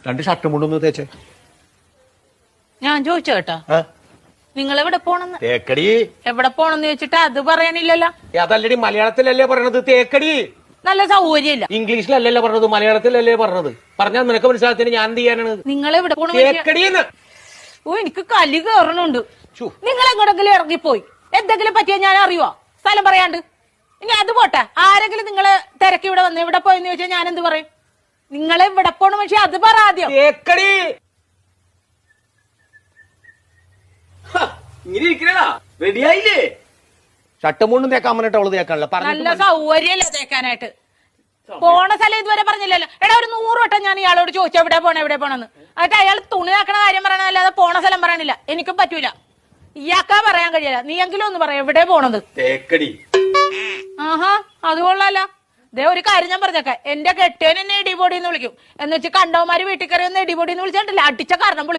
2 ഷർട്ടും മുണ്ടൊന്ന് തേച്ചേ. ഞാൻ ചോദിച്ചോട്ടാ, നിങ്ങൾ എവിടെ പോണെന്ന്? തേക്കടി. എവിടെ പോണെന്ന് ചോദിച്ചിട്ട് അത് പറയാനില്ലല്ലോ. അതല്ലടി, മലയാളത്തിലല്ലേ പറയണത് തേക്കടി. നല്ല സൗകര്യമില്ല. ഇംഗ്ലീഷിലല്ലല്ലോ പറഞ്ഞത്, മലയാളത്തിലല്ലേ പറഞ്ഞത്. പറഞ്ഞാൽ നിനക്ക് മനസ്സിലാത്തിന് ഞാൻ എന്ത് ചെയ്യാനാണ്? നിങ്ങൾ എവിടെ പോണ? തേക്കടിന്ന്. ഓ, എനിക്ക് കലി കയറണുണ്ട്. നിങ്ങൾ എങ്ങോട്ടെങ്കിലും ഇറങ്ങിപ്പോയി എന്തെങ്കിലും പറ്റിയാ ഞാൻ അറിയുവോ? സ്ഥലം പറയാണ്ട്. ഇനി അത് പോട്ടെ, ആരെങ്കിലും നിങ്ങളെ തിരക്കി ഇവിടെ വന്ന് എവിടെ പോയെന്ന് ചോദിച്ചാൽ ഞാൻ എന്ത് പറയും? നിങ്ങളെ ഇവിടെ പോണ പക്ഷെ അത് പറ ആദ്യം. തേക്കടി. ഇങ്ങനെ ഇരിക്കണടാ, റെഡിയായില്ലേ? ഷർട്ടും മുണ്ടും തേക്കാൻ പറഞ്ഞിട്ട് അവള് തേക്കാനല്ല. നല്ല സൗകര്യല്ലേ തേക്കാനായിട്ട്? പോണ സ്ഥലം ഇതുവരെ പറഞ്ഞില്ലല്ലോ. എടാ, ഒരു 100 വട്ടം ഞാൻ ഇയാളോട് ചോദിച്ചു എവിടെ പോണെന്ന്. എന്നിട്ട് അയാൾ തുണി ആക്കണ കാര്യം പറയണല്ലാതെ പോണ സ്ഥലം പറയണില്ല. എനിക്കും പറ്റൂല, ഇയാൾക്കാ പറയാൻ കഴിയില്ല. നീ എങ്കിലും ഒന്ന് പറയാം എവിടെ പോണത്. തേക്കടി. ആഹാ, അത് കൊള്ളാലോ. ദേ ഒരു കാര്യം ഞാൻ പറഞ്ഞേക്കാം, എന്റെ കെട്ടിയൻ എന്നെ ഇടിപൊടി എന്ന് വിളിക്കും. എന്ന് വെച്ച് കണ്ടവന്മാര് വീട്ടിൽ കയറി ഒന്ന് ഇടിപൊടി എന്ന് വിളിച്ചിട്ടില്ല, അടിച്ച കാരണം